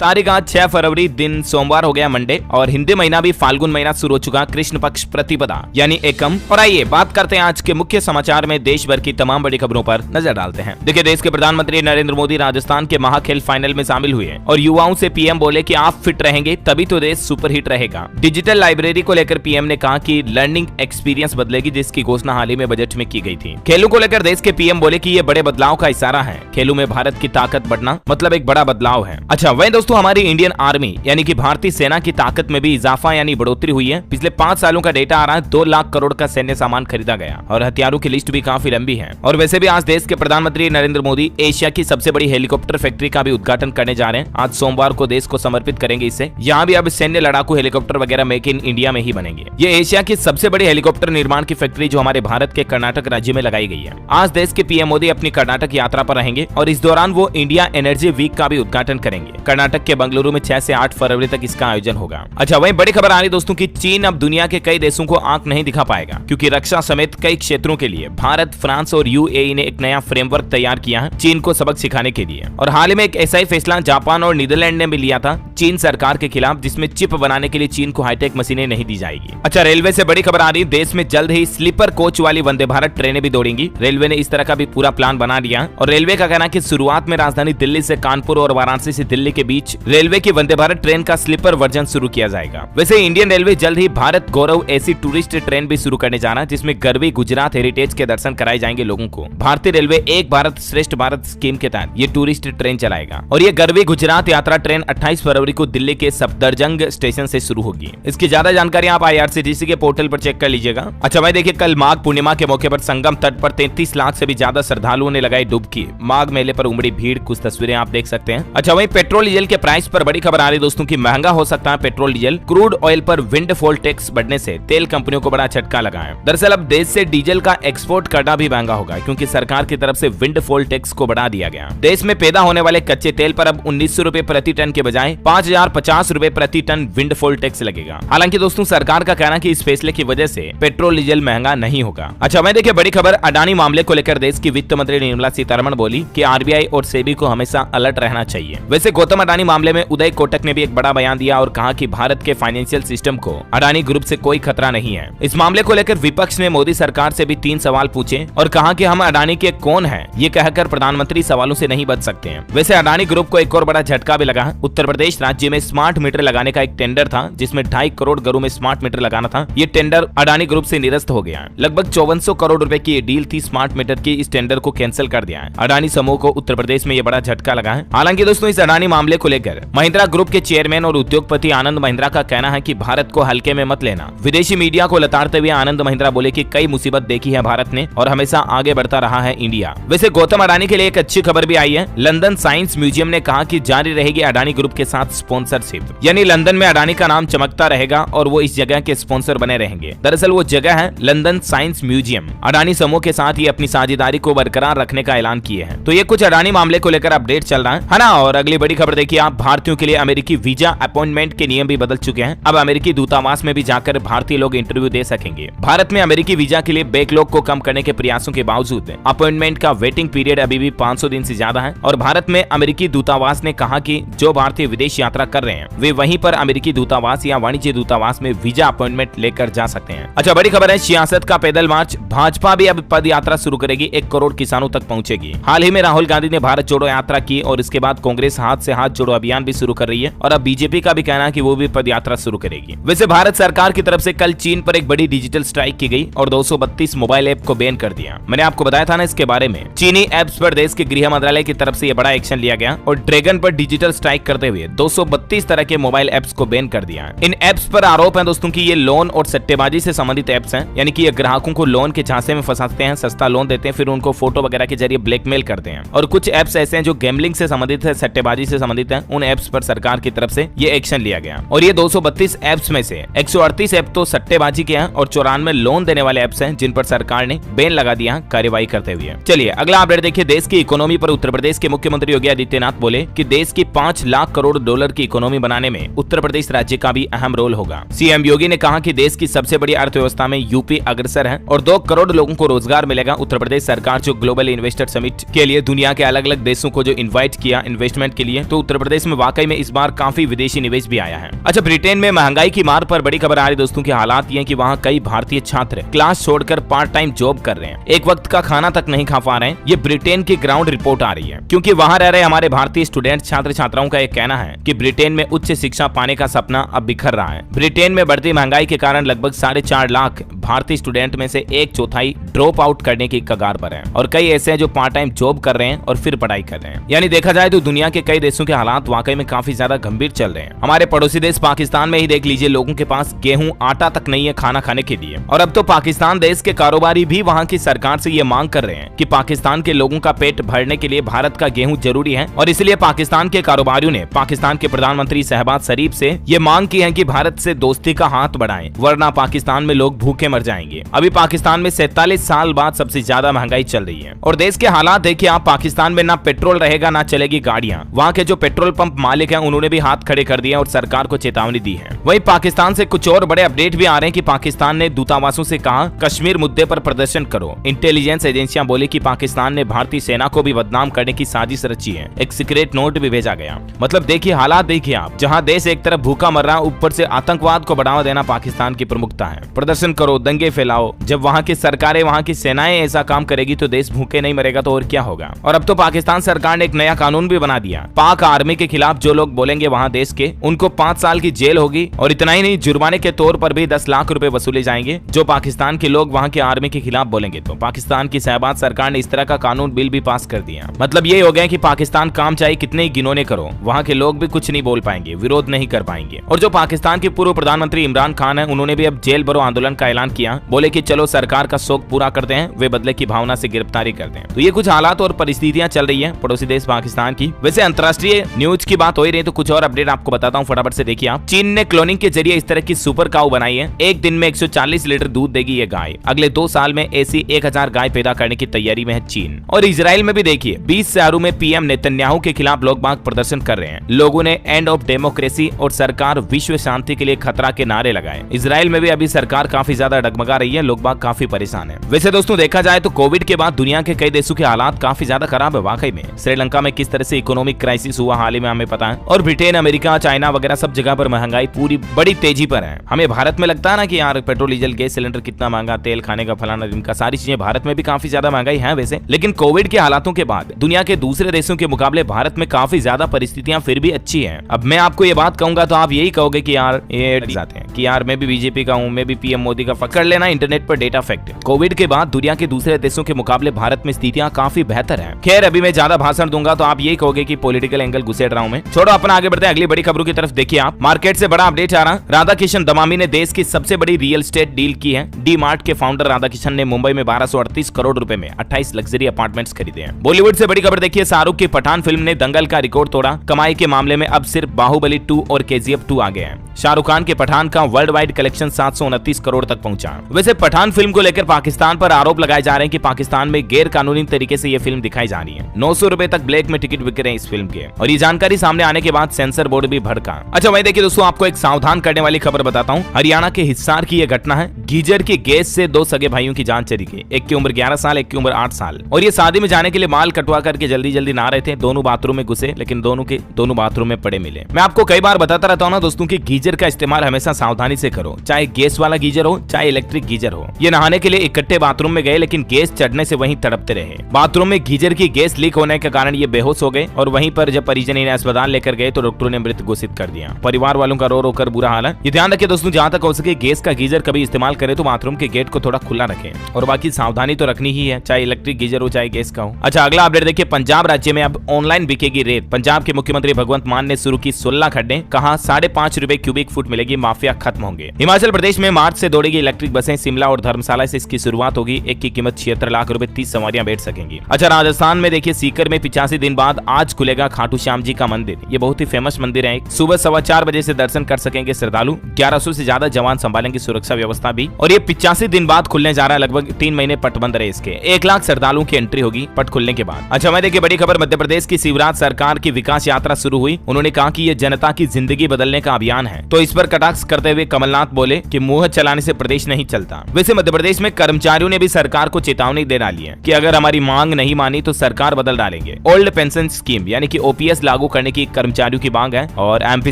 तारीख आज 6 फरवरी, दिन सोमवार हो गया, मंडे, और हिंदी महीना भी फाल्गुन महीना शुरू हो चुका, कृष्ण पक्ष प्रतिपदा यानी एकम। और आइए बात करते हैं आज के मुख्य समाचार में देश भर की तमाम बड़ी खबरों पर नजर डालते हैं। देखिए, देश के प्रधानमंत्री नरेंद्र मोदी राजस्थान के महाखेल फाइनल में शामिल हुए और युवाओं से पीएम बोले कि आप फिट रहेंगे तभी तो देश सुपरहिट रहेगा। डिजिटल लाइब्रेरी को लेकर पीएम ने कहा कि लर्निंग एक्सपीरियंस बदलेगी, जिसकी घोषणा हाल ही में बजट में की गई थी। खेलों को लेकर देश के पीएम बोले कि ये बड़े बदलाव का इशारा है। खेलों में भारत की ताकत बढ़ना मतलब एक बड़ा बदलाव है। अच्छा, वहीं दोस्तों हमारी इंडियन आर्मी यानी कि भारतीय सेना की ताकत में भी इजाफा यानी बढ़ोतरी हुई है। पिछले 5 सालों का डेटा आ रहा है, 2 लाख करोड़ का सैन्य सामान खरीदा गया और हथियारों की लिस्ट भी काफी लंबी है। और वैसे भी आज देश के प्रधानमंत्री नरेंद्र मोदी एशिया की सबसे बड़ी हेलीकॉप्टर फैक्ट्री का भी उद्घाटन करने जा रहे हैं। आज सोमवार को देश को समर्पित करेंगे इसे। यहाँ भी अब सैन्य लड़ाकू हेलीकॉप्टर वगैरह मेक इन इंडिया में ही बनेंगे। ये एशिया की सबसे बड़ी हेलीकॉप्टर निर्माण की फैक्ट्री जो हमारे भारत के कर्नाटक राज्य में लगाई गई है। आज देश के पीएम मोदी अपनी कर्नाटक यात्रा पर रहेंगे और इस दौरान वो इंडिया एनर्जी वीक का भी उद्घाटन करेंगे। कर्नाटक के बंगलुरु में 6 से 8 फरवरी तक इसका आयोजन होगा। अच्छा, वहीं बड़ी खबर आ रही दोस्तों की चीन अब दुनिया के कई देशों को आंख नहीं दिखा पाएगा, क्योंकि रक्षा समेत कई क्षेत्रों के लिए भारत, फ्रांस और यूएई ने एक नया फ्रेमवर्क तैयार किया है चीन को सबक सिखाने के लिए। और हाल ही में एक ऐसा ही फैसला जापान और नीदरलैंड ने भी लिया था चीन सरकार के खिलाफ, जिसमें चिप बनाने के लिए चीन को हाईटेक मशीनें नहीं दी जाएगी। अच्छा, रेलवे से बड़ी खबर आ रही, देश में जल्द ही स्लीपर कोच वाली वंदे भारत ट्रेनें भी दौड़ेंगी। रेलवे ने इस तरह का भी पूरा प्लान बना दिया और रेलवे का कहना है कि शुरुआत में राजधानी दिल्ली से कानपुर और वाराणसी से दिल्ली के बीच रेलवे की वंदे भारत ट्रेन का स्लीपर वर्जन शुरू किया जाएगा। वैसे इंडियन रेलवे जल्द ही भारत गौरव ऐसी टूरिस्ट ट्रेन भी शुरू करने जा रहा है, जिसमें गरवी गुजरात हेरिटेज के दर्शन कराए जाएंगे लोगों को। भारतीय रेलवे एक भारत श्रेष्ठ भारत स्कीम के तहत ये टूरिस्ट ट्रेन चलाएगा और ये गरवी गुजरात यात्रा ट्रेन 28 फरवरी को दिल्ली के सफदरजंग स्टेशन से शुरू होगी। इसकी ज्यादा जानकारी आप IRCTC के पोर्टल पर चेक कर लीजिएगा। अच्छा भाई, देखिए कल माघ पूर्णिमा के मौके पर संगम तट पर 33 लाख से भी ज्यादा श्रद्धालुओं ने लगाई डुबकी। माघ मेले पर उमड़ी भीड़, कुछ तस्वीरें आप देख सकते हैं। अच्छा, वहीं पेट्रोल डीजल के प्राइस पर बड़ी खबर आ रही दोस्तों की महंगा हो सकता है पेट्रोल डीजल। क्रूड ऑयल पर विंडफॉल टैक्स बढ़ने से तेल कंपनियों को बड़ा झटका लगा है। दरअसल अब देश से डीजल का एक्सपोर्ट करना भी महंगा होगा, क्योंकि सरकार की तरफ से विंडफॉल टैक्स को बढ़ा दिया गया। देश में पैदा होने वाले कच्चे तेल पर अब 1900 रुपए प्रति टन के बजाय 5050 रुपए प्रति टन विंडफॉल टैक्स लगेगा। हालांकि दोस्तों सरकार का कहना है कि इस फैसले की वजह से पेट्रोल डीजल महंगा नहीं होगा। अच्छा, मैं देखिए बड़ी खबर अडानी मामले को लेकर देश की वित्त मंत्री निर्मला सीतारमण बोली कि आरबीआई और सेबी को हमेशा अलर्ट रहना चाहिए। वैसे गौतम अडानी मामले में उदय कोटक ने भी एक बड़ा बयान दिया और कहा कि भारत के फाइनेंशियल सिस्टम को अडानी ग्रुप से कोई खतरा नहीं है। इस मामले को लेकर विपक्ष ने मोदी सरकार से भी 3 सवाल पूछे और कहा कि हम अडानी के कौन हैं, ये कहकर प्रधानमंत्री सवालों से नहीं बच सकते हैं। वैसे अडानी ग्रुप को एक और बड़ा झटका भी लगा है। उत्तर प्रदेश राज्य में स्मार्ट मीटर लगाने का एक टेंडर था, जिसमें 2.5 करोड़ घरों में स्मार्ट मीटर लगाना था। ये टेंडर अडानी ग्रुप से निरस्त हो गया। लगभग 5400 करोड़ रुपए की डील थी स्मार्ट मीटर की, इस टेंडर को कैंसिल कर दिया है। अडानी समूह को उत्तर प्रदेश में ये बड़ा झटका लगा है। हालांकि दोस्तों इस अडानी मामले को लेकर महिंद्रा ग्रुप के चेयरमैन और उद्योगपति आनंद महिंद्रा का कहना है कि भारत को हल्के में मत लेना। विदेशी मीडिया को लताड़ते हुए आनंद महिंद्रा बोले कि कई मुसीबत देखी है भारत ने और हमेशा आगे बढ़ता रहा है इंडिया। वैसे गौतम अडानी के लिए एक अच्छी खबर भी आई है। लंदन साइंस म्यूजियम ने कहा कि जारी रहेगी अडानी ग्रुप के साथ स्पॉन्सरशिप, यानी लंदन में अडानी का नाम चमकता रहेगा और वो इस जगह के स्पॉन्सर बने रहेंगे। दरअसल वो जगह है लंदन साइंस म्यूजियम। अडानी समूह के साथ ये अपनी साझेदारी को बरकरार रखने का ऐलान किए हैं। तो ये कुछ अडानी मामले को लेकर अपडेट चल रहा है ना। और अगली बड़ी खबर देखिए आप, भारतीयों के लिए अमेरिकी वीजा अपॉइंटमेंट के नियम भी बदल चुके हैं। अब अमेरिकी दूतावास में भी जाकर भारतीय लोग इंटरव्यू दे सकेंगे। भारत में अमेरिकी वीजा के लिए बैकलॉग को कम करने के प्रयासों के बावजूद अपॉइंटमेंट का वेटिंग पीरियड अभी भी 500 दिन से ज्यादा है। और भारत में अमेरिकी दूतावास ने कहा कि जो भारतीय विदेश यात्रा कर रहे हैं वे वहीं पर अमेरिकी दूतावास या वाणिज्य दूतावास में वीजा अपॉइंटमेंट लेकर जा सकते हैं। अच्छा, बड़ी खबर है सियासत का पैदल मार्च। भाजपा भी अब पद यात्रा शुरू करेगी, 1 करोड़ किसानों तक पहुंचेगी। हाल ही में राहुल गांधी ने भारत जोड़ो यात्रा की और इसके बाद कांग्रेस हाथ से हाथ जोड़ो अभियान भी शुरू कर रही है और अब बीजेपी का भी कहना है कि वो भी पद यात्रा शुरू करेगी। वैसे भारत सरकार की तरफ से कल चीन पर एक बड़ी डिजिटल स्ट्राइक की गई और 232 मोबाइल ऐप को बैन कर दिया। मैंने आपको बताया था ना इसके बारे में। चीनी ऐप्स पर देश के गृह मंत्रालय की तरफ से यह बड़ा एक्शन लिया गया और ड्रैगन पर डिजिटल स्ट्राइक करते हुए 232 तरह के मोबाइल ऐप्स को बैन कर दिया। इन ऐप्स पर आरोप है दोस्तों की ये लोन और सट्टेबाजी से संबंधित ऐप्स हैं, यानी कि ये ग्राहकों को लोन के झांसे में फंसाते हैं, सस्ता लोन देते हैं, फिर उनको फोटो वगैरह के जरिए ब्लैकमेल करते हैं। और कुछ ऐप्स ऐसे हैं जो गैम्बलिंग से संबंधित है, सट्टेबाजी से संबंधित है। उन ऐप्स पर सरकार की तरफ से ये एक्शन लिया गया और ये 232 ऐप्स में से 138 ऐप तो सट्टेबाजी के हैं और 94 लोन देने वाले ऐप्स हैं जिन पर सरकार ने बैन लगा दिया कार्यवाही करते हुए। चलिए अगला अपडेट देखिए। देश की इकोनॉमी पर उत्तर प्रदेश के मुख्यमंत्री योगी आदित्यनाथ बोले कि देश की 5 लाख करोड़ डॉलर की इकोनॉमी बनाने में उत्तर प्रदेश राज्य का भी अहम रोल होगा। सीएम योगी ने कहा कि देश की सबसे बड़ी अर्थव्यवस्था में यूपी अग्रसर है और 2 करोड़ लोगों को रोजगार मिलेगा। उत्तर प्रदेश सरकार जो ग्लोबल इन्वेस्टर समिट के लिए दुनिया के अलग अलग देशों को जो इन्वाइट किया इन्वेस्टमेंट के लिए, तो उत्तर प्रदेश प्रदेश में वाकई में इस बार काफी विदेशी निवेश भी आया है। अच्छा, ब्रिटेन में महंगाई की मार पर बड़ी खबर आ रही दोस्तों की हालात ये है कि वहाँ कई भारतीय छात्र क्लास छोड़कर पार्ट टाइम जॉब कर रहे हैं, एक वक्त का खाना तक नहीं खा पा रहे हैं। ये ब्रिटेन की ग्राउंड रिपोर्ट आ रही है, क्योंकि वहाँ रह रहे हमारे भारतीय स्टूडेंट छात्र छात्राओं का एक कहना है कि ब्रिटेन में उच्च शिक्षा पाने का सपना अब बिखर रहा है। ब्रिटेन में बढ़ती महंगाई के कारण लगभग 4.5 लाख भारतीय स्टूडेंट में से 1/4 ड्रॉप आउट करने की कगार पर है, और कई ऐसे हैं जो पार्ट टाइम जॉब कर रहे हैं और फिर पढ़ाई कर रहे हैं। यानी देखा जाए तो दुनिया के कई देशों के हालात वाकई में काफी ज्यादा गंभीर चल रहे हैं। हमारे पड़ोसी देश पाकिस्तान में ही देख लीजिए, लोगों के पास गेहूं आटा तक नहीं है खाना खाने के लिए। और अब तो पाकिस्तान देश के कारोबारी भी वहां की सरकार से ये मांग कर रहे हैं कि पाकिस्तान के लोगों का पेट भरने के लिए भारत का गेहूं जरूरी है, और इसलिए पाकिस्तान के कारोबारियों ने पाकिस्तान के प्रधानमंत्री शहबाज शरीफ से ये मांग की है कि भारत से दोस्ती का हाथ बढ़ाएं, वरना पाकिस्तान में लोग भूखे मर जाएंगे। अभी पाकिस्तान में 47 साल बाद सबसे ज्यादा महंगाई चल रही है, और देश के हालात देखिए आप, पाकिस्तान में ना पेट्रोल रहेगा ना चलेगी गाड़ियां। वहाँ के जो पेट्रोल पंप मालिक हैं उन्होंने भी हाथ खड़े कर दिए और सरकार को चेतावनी दी है। वहीं पाकिस्तान से कुछ और बड़े अपडेट भी आ रहे हैं कि पाकिस्तान ने दूतावासों से कहा कश्मीर मुद्दे पर प्रदर्शन करो। इंटेलिजेंस एजेंसियां बोली कि पाकिस्तान ने भारतीय सेना को भी बदनाम करने की साजिश रची है। एक सीक्रेट नोट भी भेजा गया। मतलब देखिए हालात देखिए आप, जहां देश एक तरफ भूखा मर रहा, ऊपर से आतंकवाद को बढ़ावा देना पाकिस्तान की प्रमुखता है। प्रदर्शन करो, दंगे फैलाओ। जब वहाँ की सरकारें, वहाँ की सेनाएं ऐसा काम करेगी तो देश भूखे नहीं मरेगा तो और क्या होगा। और अब तो पाकिस्तान सरकार ने एक नया कानून भी बना दिया, पाक आर्मी के खिलाफ जो लोग बोलेंगे वहाँ देश के, उनको 5 साल की जेल होगी, और इतना ही नहीं, जुर्माने के तौर पर भी 10 लाख रुपए वसूले जाएंगे जो पाकिस्तान के लोग वहाँ के आर्मी के खिलाफ बोलेंगे। तो पाकिस्तान की शहबाज सरकार ने इस तरह का कानून बिल भी पास कर दिया। मतलब ये हो गया कि पाकिस्तान काम चाहे कितने ही गिनौने करो, वहाँ के लोग भी कुछ नहीं बोल पाएंगे, विरोध नहीं कर पाएंगे। और जो पाकिस्तान के पूर्व प्रधानमंत्री इमरान खान है, उन्होंने भी अब जेल भरो आंदोलन का ऐलान किया। बोले कि चलो सरकार का शौक पूरा करते हैं, वे बदले की भावना से गिरफ्तारी करते हैं। तो ये कुछ हालात और परिस्थितियां चल रही है पड़ोसी देश पाकिस्तान की। वैसे अंतर्राष्ट्रीय न्यूज की बात हो ही रही है तो कुछ और अपडेट आपको बताता हूँ, फटाफट से देखिए आप। चीन ने क्लोनिंग के जरिए इस तरह की सुपर काऊ बनाई है, एक दिन में 140 लीटर दूध देगी ये गाय। अगले 2 साल में ऐसी 1000 गाय पैदा करने की तैयारी में है चीन। और इजराइल में भी देखिए 20 शहरों में पीएम नेतन्याहू के खिलाफ लोग बाग प्रदर्शन कर रहे हैं। लोगों ने एंड ऑफ डेमोक्रेसी और सरकार विश्व शांति के लिए खतरा के नारे लगाए। इजराइल में भी अभी सरकार काफी ज्यादा डगमगा रही है, लोग बाग काफी परेशान है। वैसे दोस्तों देखा जाए तो कोविड के बाद दुनिया के कई देशों के हालात काफी ज्यादा खराब है। वाकई में श्रीलंका में किस तरह से इकोनॉमिक क्राइसिस हुआ हाल ही में हमें पता है, और ब्रिटेन, अमेरिका, चाइना वगैरह सब जगह पर महंगाई पूरी बड़ी तेजी पर है। हमें भारत में लगता है ना कि यार पेट्रोल डीजल गैस सिलेंडर कितना महंगा, तेल खाने का फलाना इनका, सारी चीजें भारत में भी काफी ज्यादा महंगाई है वैसे, लेकिन कोविड के हालातों के बाद दुनिया के दूसरे देशों के मुकाबले भारत में काफी ज्यादा परिस्थितियां फिर भी अच्छी है। अब मैं आपको ये बात कहूंगा तो आप यही कहोगे कि यार ये जाते हैं कि यार मैं भी बीजेपी का हूँ, मैं भी पीएम मोदी का, कर लेना इंटरनेट पर डेटा फैक्ट। कोविड के बाद दुनिया के दूसरे देशों के मुकाबले भारत में स्थितियां काफी बेहतर है। खैर अभी मैं ज्यादा भाषण दूंगा तो आप यही कहोगे कि पॉलिटिकल एंगल घुसेड़ रहा हूं मैं। छोड़ो, अपना आगे बढ़ते हैं अगली बड़ी खबरों की तरफ। देखिए आप, मार्केट से बड़ा अपडेट आ रहा। राधाकिशन दमामी ने देश की सबसे बड़ी रियल एस्टेट डील की है। डी मार्ट के फाउंडर राधाकिशन ने मुंबई में 1238 करोड़ रुपए में 28 लग्जरी अपार्टमेंट्स खरीदे हैं। बॉलीवुड से बड़ी खबर देखिए, शाहरुख की पठान फिल्म ने दंगल का रिकॉर्ड तोड़ा। कमाई के मामले में अब सिर्फ बाहुबली 2 और केजीएफ 2 आ गए हैं। शाहरुख खान के पठान का वर्ल्ड वाइड कलेक्शन 729 करोड़ तक पहुंचा। वैसे पठान फिल्म को लेकर पाकिस्तान पर आरोप लगाए जा रहे हैं कि पाकिस्तान में गैर कानूनी तरीके से ये फिल्म दिखाई जा रही है। 900 रुपए तक ब्लैक में टिकट बिक रहे हैं इस फिल्म के, और ये जानकारी सामने आने के बाद सेंसर बोर्ड भी भड़का। अच्छा वही देखिए दोस्तों, आपको एक सावधान करने वाली खबर बताता हूँ। हरियाणा के हिसार की यह घटना है। गीजर की गैस से 2 सगे भाइयों की जान चली गई। एक की उम्र 11 साल, एक की उम्र 8 साल, और ये शादी में जाने के लिए माल कटवा करके जल्दी जल्दी ना रहे थे। दोनों बाथरूम में घुसे, लेकिन दोनों बाथरूम में पड़े मिले। मैं आपको कई बार बताता रहता हूँ ना दोस्तों की गीजर का इस्तेमाल हमेशा सावधानी से करो, चाहे गैस वाला गीजर हो चाहे इलेक्ट्रिक गीजर हो। ये नहाने के लिए इकट्ठे बाथरूम में गए, लेकिन गैस चढ़ने से वहीं तड़पते रहे। बाथरूम में गीजर की गैस लीक होने के कारण ये बेहोश हो गए, और वहीं पर जब परिजन इन्हें अस्पताल लेकर गए तो डॉक्टरों ने मृत घोषित कर दिया। परिवार वालों का रो रो कर बुरा हाल है। ये ध्यान रखें दोस्तों, जहां तक हो सके गैस का गीजर कभी इस्तेमाल करें तो बाथरूम के गेट को थोड़ा खुला रखें, और बाकी सावधानी तो रखनी ही है, चाहे इलेक्ट्रिक गीजर हो चाहे गैस का हो। अच्छा अगला अपडेट देखिए, पंजाब राज्य में अब ऑनलाइन बिकेगी रेत। पंजाब के मुख्यमंत्री भगवंत मान ने शुरू की 16 खड्डे, कहा 5.5 रुपए क्यूबिक फुट मिलेगी, माफिया खत्म होंगे। हिमाचल प्रदेश में मार्च से दौड़ेगी इलेक्ट्रिक बसें। शिमला और धर्मशाला से इसकी शुरुआत होगी। एक की कीमत 76 लाख रुपए, 30 सवारियां बैठ सकेंगी। अच्छा राजस्थान में देखिए, सीकर में 85 दिन बाद आज खुलेगा खाटू श्याम जी का मंदिर। ये बहुत ही फेमस मंदिर है। सुबह 4:15 बजे से दर्शन कर सकेंगे श्रद्धालु। 1100 से ज्यादा जवान संभालेंगे सुरक्षा व्यवस्था भी, और ये 85 दिन बाद खुलने जा रहा है। लगभग 3 महीने पट बंद रहे इसके। 1 लाख श्रद्धालुओं की एंट्री होगी पट खुलने के बाद। अच्छा मैं देखिए बड़ी खबर, मध्य प्रदेश की शिवराज सरकार की विकास यात्रा शुरू हुई। उन्होंने कहा कि ये जनता की जिंदगी बदलने का अभियान है। तो इस पर कटाक्ष करते हुए कमलनाथ बोले कि मुंह चलाने से प्रदेश नहीं चलता। वैसे मध्य प्रदेश में कर्मचारियों ने भी सरकार को चेतावनी दे डाली है कि अगर हमारी मांग नहीं मानी तो सरकार बदल डालेंगे। ओल्ड पेंशन स्कीम यानी कि ओपीएस लागू करने की कर्मचारियों की मांग है और एमपी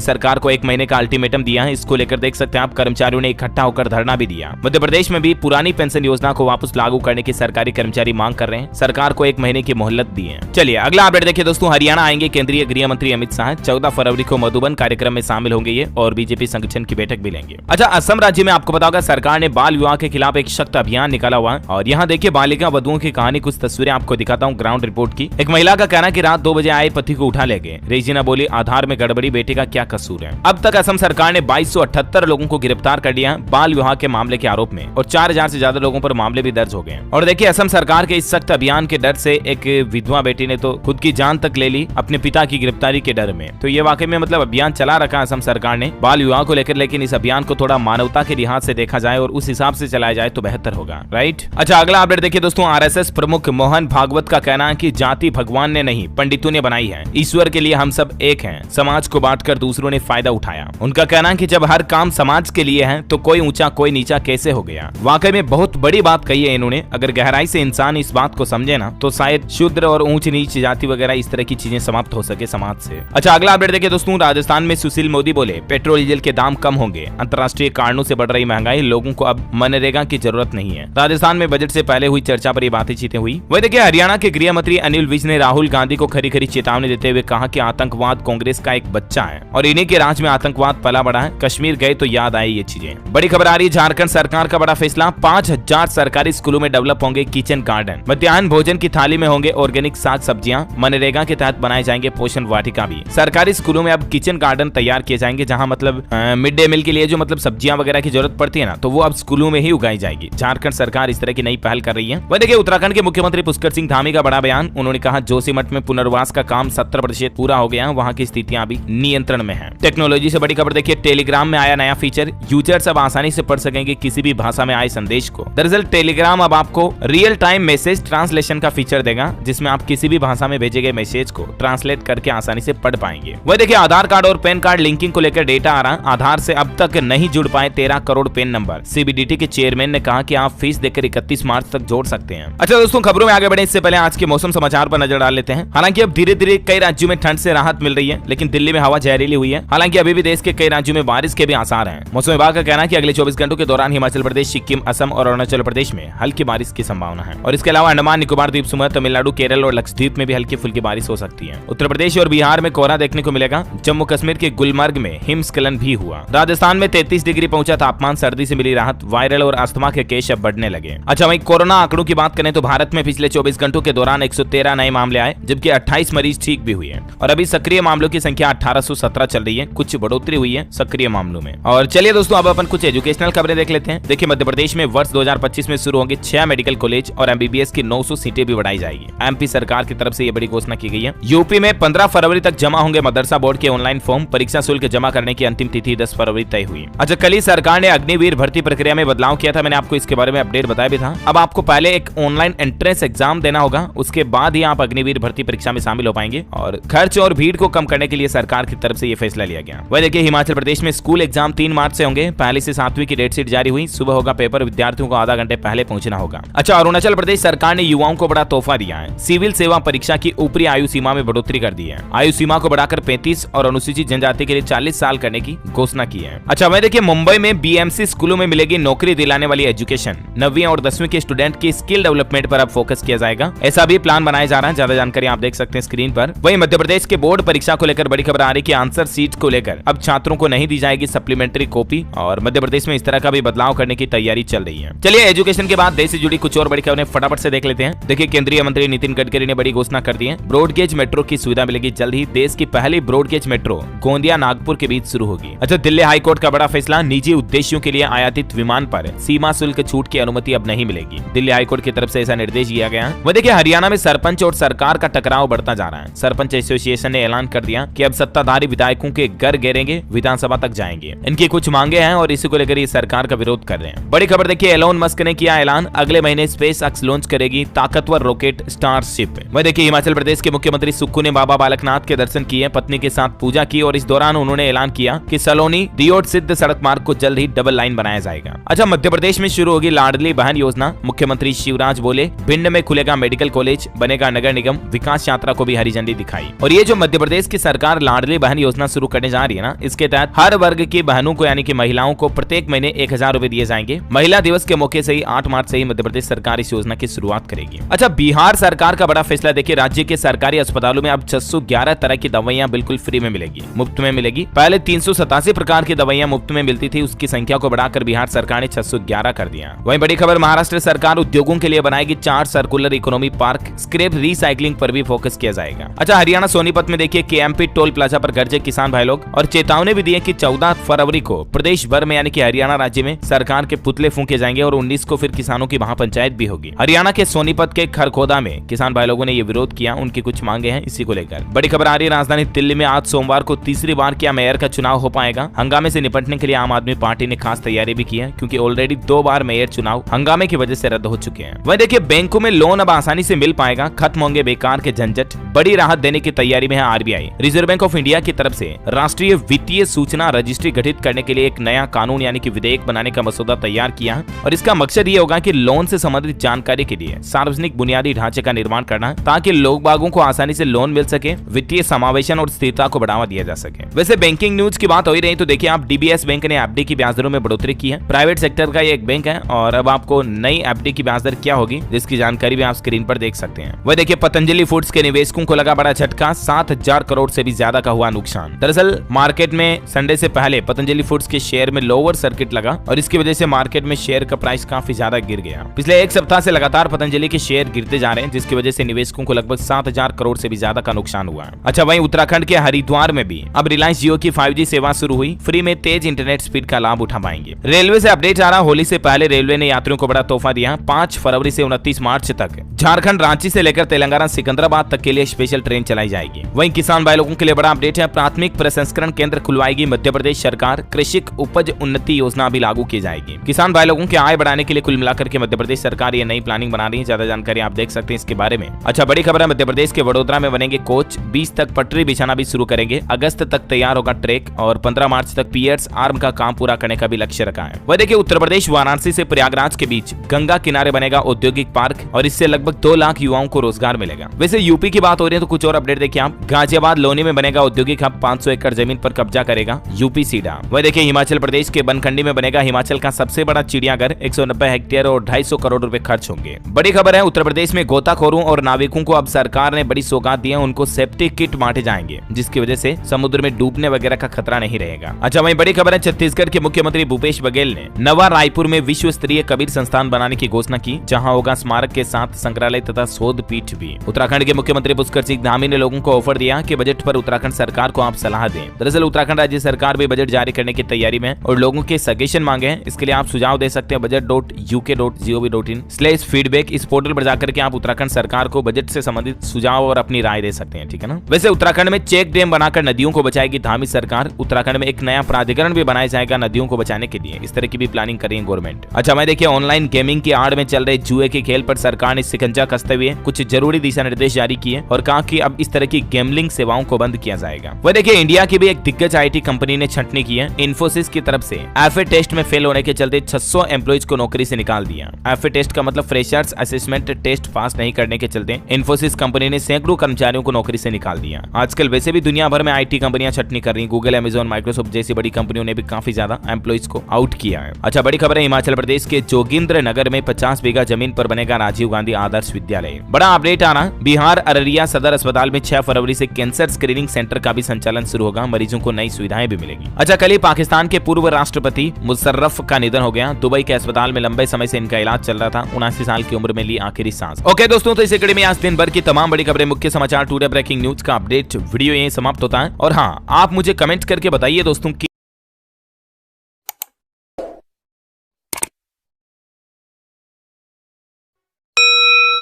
सरकार को 1 महीने का अल्टीमेटम दिया है। इसको लेकर देख सकते हैं आप, कर्मचारियों ने इकट्ठा होकर धरना भी दिया। मध्य प्रदेश में भी पुरानी पेंशन योजना को वापस लागू करने की सरकारी कर्मचारी मांग कर रहे हैं। सरकार को 1 महीने की मोहलत दी है। चलिए अगला अपडेट देखिए दोस्तों, हरियाणा आएंगे केंद्रीय गृह मंत्री अमित शाह। 14 फरवरी को मधुबन कार्यक्रम में शामिल होंगे ये और बीजेपी संगठन की बैठक भी लेंगे। अच्छा, असम राज्य में आपको पता होगा सरकार ने बाल विवाह के खिलाफ एक सख्त अभियान निकाला हुआ है और यहाँ देखिए बालिका वधुओं की कहानी। कुछ तस्वीरें आपको दिखाता हूँ ग्राउंड रिपोर्ट की। एक महिला का कहना कि रात 2 बजे आए पति को उठा ले गए। रेजिना बोली आधार में गड़बड़ी, बेटे का क्या कसूर है। अब तक असम सरकार ने 2278 लोगों को गिरफ्तार कर लिया बाल विवाह के मामले के आरोप में और 4000 से ज्यादा लोगों पर मामले भी दर्ज हो गए। और देखिए असम सरकार के इस सख्त अभियान के डर से एक विधवा बेटी ने तो खुद की जान तक ले ली अपने पिता की गिरफ्तारी के डर में। तो ये वाकई में मतलब अभियान चला रखा असम सरकार ने बाल विवाह को लेकर, लेकिन इस अभियान को थोड़ा मानवता के लिहाज से देखा जाए और उस हिसाब से चलाया जाए तो बेहतर होगा, राइट। अच्छा, अगला अपडेट देखिए दोस्तों, आरएसएस प्रमुख मोहन भागवत का कहना है कि जाति भगवान ने नहीं पंडितों ने बनाई है, ईश्वर के लिए हम सब एक हैं, समाज को बांटकर दूसरों ने फायदा उठाया। उनका कहना है कि जब हर काम समाज के लिए है तो कोई ऊंचा कोई नीचा कैसे हो गया। वाकई में बहुत बड़ी बात कही है इन्होंने। अगर गहराई से इंसान इस बात को समझे ना तो शायद शूद्र और ऊंच नीच जाति वगैरह इस तरह की चीजें समाप्त हो सके समाज से। अच्छा, अगला अपडेट देखिए दोस्तों, राजस्थान में सुशील मोदी बोले पेट्रोल डीजल के दाम कम होंगे, अंतर्राष्ट्रीय कारणों से बढ़ रही महंगाई, लोगों को अब मनरेगा की जरूरत नहीं है। राजस्थान में बजट से पहले हुई चर्चा पर ये बातें हुई। वही देखिए हरियाणा के गृह मंत्री अनिल विज ने राहुल गांधी को खरी खरी चेतावनी देते हुए कहा कि आतंकवाद कांग्रेस का एक बच्चा है और इन्हीं के राज में आतंकवाद पला बड़ा है। कश्मीर गए तो याद आई ये चीजें। बड़ी खबर आ रही है, झारखंड सरकार का बड़ा फैसला, 5000 सरकारी स्कूलों में डेवलप होंगे किचन गार्डन। मध्याह्न भोजन की थाली में होंगे ऑर्गेनिक साग सब्जियां। मनरेगा के तहत बनाए जाएंगे पोषण वाटिका भी। सरकारी स्कूलों में अब किचन गार्डन तैयार किए जाएंगे जहां मतलब मिड डे मील के लिए जो मतलब सब्जियां वगैरह की जरूरत पड़ती है ना, तो वो अब स्कूलों में ही उगाई जाएगी। झारखंड सरकार इस तरह की नई पहल कर रही है। वह देखिए उत्तराखंड के मुख्यमंत्री पुष्कर सिंह धामी का बड़ा बयान। उन्होंने कहा जोशीमठ में पुनर्वास का काम 70% पूरा हो गया, वहाँ की स्थितियां अभी नियंत्रण में है। टेक्नोलॉजी से बड़ी खबर देखिए, टेलीग्राम में आया नया फीचर, यूजर्स अब आसानी से पढ़ सकेंगे किसी भी भाषा में आए संदेश को। दरअसल टेलीग्राम अब आपको रियल टाइम मैसेज ट्रांसलेशन का फीचर देगा, जिसमें आप किसी भी भाषा में भेजे गए मैसेज को ट्रांसलेट करके आसानी से पढ़ पाएंगे। वह देखिए आधार कार्ड और पैन कार्ड लिंकिंग को लेकर डेटा आ रहा। आधार से अब तक नहीं जुड़ पाए 13 करोड़ पैन नंबर। सीबीडीटी के चेयरमैन ने कहा कि आप फीस देकर 31 मार्च तक जोड़ सकते हैं। अच्छा दोस्तों, खबरों में आगे बढ़े इससे पहले आज के मौसम समाचार पर नजर डाल लेते हैं। हालांकि अब धीरे धीरे कई राज्यों में ठंड से राहत मिल रही है, लेकिन दिल्ली में हवा जहरीली हुई है। हालांकि अभी भी देश के कई राज्यों में बारिश के भी आसार हैं। मौसम विभाग का कहना है कि अगले 24 घंटों के दौरान हिमाचल प्रदेश, सिक्किम, असम और अरुणाचल प्रदेश में हल्की बारिश की संभावना है और इसके अलावा अंडमान निकोबार द्वीप समूह, तमिलनाडु, केरल और लक्षद्वीप में भी हल्की फुल्की बारिश हो सकती है। उत्तर प्रदेश और बिहार में कोहरा देखने को मिलेगा। जम्मू कश्मीर के गुलमर्ग में हिमस्खलन भी हुआ। राजस्थान में 33 डिग्री पहुंचा तापमान, सर्दी से मिली राहत। वायरल और अस्थमा के केस अब बढ़ने लगे। अच्छा वहीं कोरोना आंकड़ों की बात करें तो भारत में पिछले 24 घंटों के दौरान 113 नए मामले आए, जबकि 28 मरीज ठीक भी हुए हैं और अभी सक्रिय मामलों की संख्या 1817 चल रही है। कुछ बढ़ोतरी हुई है सक्रिय मामलों में। और चलिए दोस्तों अब अपन कुछ एजुकेशनल खबरें देख लेते हैं। देखिए मध्य प्रदेश में वर्ष 2025 में शुरू होंगे 6 मेडिकल कॉलेज और एमबीबीएस की 900 सीटें भी बढ़ाई जाएगी। एमपी सरकार की तरफ से ये बड़ी घोषणा की गई है। यूपी में 15 फरवरी तक जमा होंगे मदरसा बोर्ड के ऑनलाइन फॉर्म। परीक्षा शुल्क जमा करने की अंतिम तिथि 10 फरवरी तय हुई। अच्छा कल ही सरकार ने अग्निवीर भर्ती प्रक्रिया में बदलाव किया था। मैंने आपको इसके बारे में अपडेट बताया भी था। अब आपको पहले एक ऑनलाइन एंट्रेंस एग्जाम देना होगा, उसके बाद ही आप अग्निवीर भर्ती परीक्षा में शामिल हो पाएंगे और खर्च और भीड़ को कम करने के लिए सरकार की तरफ से ये फैसला लिया गया। वह देखिए हिमाचल प्रदेश में स्कूल एग्जाम 3 मार्च से होंगे। पहली से 7वीं की डेट शीट जारी हुई। सुबह होगा पेपर, विद्यार्थियों को आधा घंटे पहले पहुंचना होगा। अच्छा अरुणाचल प्रदेश सरकार ने युवाओं को बड़ा तोहफा दिया है। सिविल सेवा परीक्षा की ऊपरी आयु सीमा में बढ़ोतरी कर दी है। आयु सीमा को बढ़ाकर 35 और अनुसूचित जनजाति के लिए 40 साल करने की घोषणा की है। अच्छा वह देखिए मुंबई में बीएमसी स्कूलों में मिलेगी नौकरी दिलाने वाली एजुकेशन। 9वीं और 10वीं के स्टूडेंट की स्किल डेवलपमेंट पर अब फोकस किया जाएगा। ऐसा भी प्लान बनाया जा रहा है। ज्यादा जानकारी आप देख सकते हैं स्क्रीन पर। वहीं मध्य प्रदेश के बोर्ड परीक्षा को लेकर बड़ी खबर आ रही है कि आंसर सीट को लेकर अब छात्रों को नहीं दी जाएगी सप्लीमेंट्री कॉपी और मध्य प्रदेश में इस तरह का भी बदलाव करने की तैयारी चल रही है। चलिए एजुकेशन के बाद देश से जुड़ी कुछ और बड़ी खबरें फटाफट से देख लेते हैं। देखिए केंद्रीय मंत्री नितिन गडकरी ने बड़ी घोषणा कर दी है। ब्रॉडगेज मेट्रो की सुविधा मिलेगी जल्द ही। देश की पहली ब्रॉडगेज मेट्रो गोंदिया नागपुर के बीच शुरू होगी। अच्छा दिल्ली हाईकोर्ट का बड़ा फैसला। निजी उद्देश्यों के लिए आयातित विमान पर सीमा शुल्क छूट की अनुमति अब नहीं मिलेगी। दिल्ली हाईकोर्ट की तरफ से ऐसा निर्देश दिया गया है। वह देखिए हरियाणा में सरपंच और सरकार का टकराव बढ़ता जा रहा है। सरपंच एसोसिएशन ने ऐलान कर दिया कि अब सत्ताधारी विधायकों के घर घेरेंगे, विधानसभा तक जाएंगे। इनकी कुछ मांगे हैं और इसी को लेकर ये सरकार का विरोध कर रहे हैं। बड़ी खबर देखिए एलोन मस्क ने किया ऐलान, अगले महीने स्पेस एक्स लॉन्च करेगी ताकतवर रॉकेट स्टारशिप। वह देखिए हिमाचल प्रदेश के मुख्यमंत्री सुक्खू ने बाबा बालकनाथ के दर्शन किए, पत्नी के साथ पूजा की और इस दौरान उन्होंने ऐलान किया कि सलोनी दियोट सिद्ध सड़क मार्ग को जल्द ही डबल लाइन बनाया जाएगा। अच्छा, मध्य प्रदेश में शुरू होगी लाडली बहन योजना। मुख्यमंत्री शिवराज बोले भिंड में खुलेगा मेडिकल कॉलेज, बनेगा नगर निगम। विकास यात्रा को भी हरी झंडी दिखाई। और ये जो मध्य प्रदेश की सरकार लाडली बहन योजना शुरू करने जा रही है ना, इसके तहत हर वर्ग की बहनों को यानी कि महिलाओं को प्रत्येक महीने 1000 रुपए दिए जाएंगे। महिला दिवस के मौके से ही 8 मार्च से ही मध्य प्रदेश सरकार इस योजना की शुरुआत करेगी। अच्छा, बिहार सरकार का बड़ा फैसला देखिए, राज्य के सरकारी अस्पतालों में अब 611 तरह की दवाइयां बिल्कुल फ्री में मिलेगी, मुफ्त में मिलेगी। पहले 387 प्रकार की दवाइयां मुफ्त में मिलती थी, उसकी संख्या को बढ़ाकर बिहार सरकार ने 611 कर दिया। वहीं बड़ी खबर, महाराष्ट्र सरकार उद्योगों के लिए बनाएगी 4 circular economy park, scrap recycling पर भी फोकस किया जाएगा। अच्छा, हरियाणा सोनीपत में देखिए केएमपी टोल प्लाजा पर गरजे किसान भाई लोग और चेतावनी भी दी है कि 14 फरवरी को प्रदेश भर में यानी कि हरियाणा राज्य में सरकार के पुतले फूंके जाएंगे और 19 को फिर किसानों की महापंचायत भी होगी। हरियाणा के सोनीपत के खरखोदा में किसान भाई लोगों ने ये विरोध किया, उनकी कुछ मांगे हैं, इसी को लेकर बड़ी खबर आ रही है। राजधानी दिल्ली में आज सोमवार को तीसरी बार क्या मेयर का चुनाव हो पाएगा। हंगामे से निपटने के लिए आम आदमी पार्टी ने खास तैयारी भी की है, क्योंकि ऑलरेडी 2 बार मेयर चुनाव हंगामे की वजह से रद्द हो चुके हैं। वहीं देखिए बैंकों में लोन अब आसानी से मिल पाएगा, खत्म होंगे बेकार के झंझट। बड़ी राहत देने की तैयारी में है RBI. Reserve bank of India की तरफ से राष्ट्रीय वित्तीय सूचना रजिस्ट्री गठित करने के लिए एक नया कानून यानी कि विधेयक बनाने का मसौदा तैयार किया है और इसका मकसद ये होगा कि लोन से संबंधित जानकारी के लिए सार्वजनिक बुनियादी ढांचे का निर्माण करना, ताकि लोग बागों को आसानी से लोन मिल सके, वित्तीय समावेशन और स्थिरता को बढ़ावा दिया जा सके। वैसे बैंकिंग न्यूज की बात हो ही रही तो देखिए आप डीबीएस बैंक ने एफडी की ब्याज दरों में बढ़ोतरी की है। प्राइवेट सेक्टर का ये एक बैंक है और अब आपको नई एफडी की ब्याज दर क्या होगी जिसकी जानकारी भी आप स्क्रीन पर देख सकते हैं। वह देखिए पतंजलि फूड्स के निवेशकों को लगा बड़ा झटका, 7000 करोड़ से भी ज्यादा का हुआ नुकसान। दरअसल मार्केट में संडे से पहले पतंजलि फूड्स के शेयर में लोअर सर्किट लगा और इसकी वजह से मार्केट में शेयर का प्राइस काफी ज्यादा गिर गया। पिछले एक सप्ताह से लगातार पतंजलि के शेयर गिरते जा रहे हैं, जिसकी वजह से निवेशकों को लगभग 7000 करोड़ से भी ज्यादा का नुकसान हुआ। अच्छा, वहीं उत्तराखंड के हरिद्वार में भी अब रिलायंस जियो की 5G सेवा शुरू हुई, फ्री में तेज इंटरनेट स्पीड का लाभ उठा पाएंगे। रेलवे से अपडेट आ रहा, होली से पहले रेलवे ने यात्रियों को बड़ा तोहफा दिया। 5 फरवरी से 29 मार्च तक झारखंड रांची से लेकर तेलंगाना सिकंदराबाद तक के लिए स्पेशल ट्रेन चलाई जाएगी। वहीं किसान भाई लोगों के लिए बड़ा अपडेट है, प्राथमिक प्रसंस्करण केंद्र खुलवाएगी मध्य प्रदेश सरकार, कृषि उपज उन्नति योजना भी लागू की जाएगी। किसान भाई लोगों की आय बढ़ाने के लिए कुल मिलाकर के मध्य प्रदेश सरकार ये नई प्लानिंग बना रही है। ज्यादा जानकारी आप देख सकते हैं इसके बारे में। अच्छा, बड़ी खबर है, मध्य प्रदेश के वडोदरा में बनेंगे कोच, 20 तक पटरी बिछाना भी शुरू करेंगे, अगस्त तक तैयार होगा ट्रैक और 15 मार्च तक पियर्स आर्म का काम पूरा करने का भी लक्ष्य रखा है। वह देखिए उत्तर प्रदेश वाराणसी से प्रयागराज के बीच गंगा किनारे बनेगा औद्योगिक पार्क और इससे लगभग 2 लाख युवाओं को रोजगार मिलेगा। वैसे यूपी की बात हो रही है तो कुछ और अपडेट देखिए आप। गाजियाबाद लोनी में बनेगा औद्योगिक हब, 500 एकड़ जमीन पर कब्जा करेगा यूपी सीडा। वह देखिए हिमाचल प्रदेश के बनखंडी में बनेगा हिमाचल का सबसे बड़ा चिड़ियाघर, 190 हेक्टेयर और 250 करोड़ रुपए खर्च होंगे। बड़ी खबर है, उत्तर प्रदेश में गोताखोरों और नाविकों को अब सरकार ने बड़ी सौगात दी है, उनको सेफ्टी किट बांटे जाएंगे, जिसकी वजह से समुद्र में डूबने वगैरह का खतरा नहीं रहेगा। अच्छा, वहीं बड़ी खबर है, छत्तीसगढ़ के मुख्यमंत्री भूपेश बघेल ने नवा रायपुर में विश्व स्तरीय कबीर संस्थान बनाने की घोषणा की, जहां होगा स्मारक के साथ संग्रहालय तथा शोध पीठ भी। उत्तराखंड के मुख्यमंत्री पुष्कर सिंह धामी ने लोगों को ऑफर दिया कि बजट पर उत्तराखंड सरकार को आप सलाह दें। दरअसल उत्तराखंड राज्य सरकार भी बजट जारी करने की तैयारी में और लोगों के सजेशन मांगे हैं। इसके लिए आप सुझाव दे सकते हैं budget.uk.gov.in/feedback। इस पोर्टल पर जाकर के आप उत्तराखंड सरकार को बजट से संबंधित सुझाव और अपनी राय दे सकते हैं, ठीक है ना। वैसे उत्तराखंड में चेक डैम बनाकर नदियों को बचाएगी धामी सरकार। उत्तराखंड में एक नया प्राधिकरण भी बनाया जाएगा नदियों को बचाने के लिए, इस तरह की भी प्लानिंग कर रही है गवर्नमेंट। अच्छा, मैं देखिए ऑनलाइन गेमिंग की आड़ में चल रहे जुए के खेल पर सरकार ने शिकंजा कसते हुए कुछ जरूरी दिशा निर्देश जारी किए और कहा कि अब इस तरह की गैम्बलिंग सेवाओं को बंद किया जाएगा। वह देखिए इंडिया की भी एक दिग्गज आईटी कंपनी ने छंटनी की है। इन्फोसिस की तरफ से एफए टेस्ट में फेल होने के चलते 600 एम्प्लॉइज को नौकरी से निकाल दिया। एफए टेस्ट का मतलब फ्रेशर्स असेसमेंट टेस्ट पास नहीं करने के चलते इन्फोसिस कंपनी ने सैकड़ों कर्मचारियों को नौकरी से निकाल दिया। आजकल वैसे भी दुनिया भर में आईटी कंपनियां छंटनी कर रही, गूगल, अमेजॉन, माइक्रोसॉफ्ट जैसी बड़ी कंपनियों ने भी काफी ज्यादा एम्प्लॉइज को आउट किया है। अच्छा, बड़ी खबर है, हिमाचल प्रदेश के जोगिंद्र नगर में 50 बीघा जमीन पर बनेगा राजीव गांधी आदर्श विद्यालय। बड़ा अपडेट आना, बिहार अररिया सदर अस्पताल में 6 फरवरी से कैंसर स्क्रीनिंग सेंटर का भी संचालन शुरू होगा, मरीजों को नई सुविधाएं भी मिलेगी। अच्छा, कल ही पाकिस्तान के पूर्व राष्ट्रपति मुशर्रफ का निधन हो गया। दुबई के अस्पताल में लंबे समय से इनका इलाज चल रहा था, 79 साल की उम्र में ली आखिरी सांस। ओके दोस्तों, तो इस कड़ी में आज दिन भर की तमाम बड़ी खबरें, मुख्य समाचार, टुडे ब्रेकिंग न्यूज का अपडेट वीडियो यहीं समाप्त होता है। और हाँ, आप मुझे कमेंट करके बताइए दोस्तों की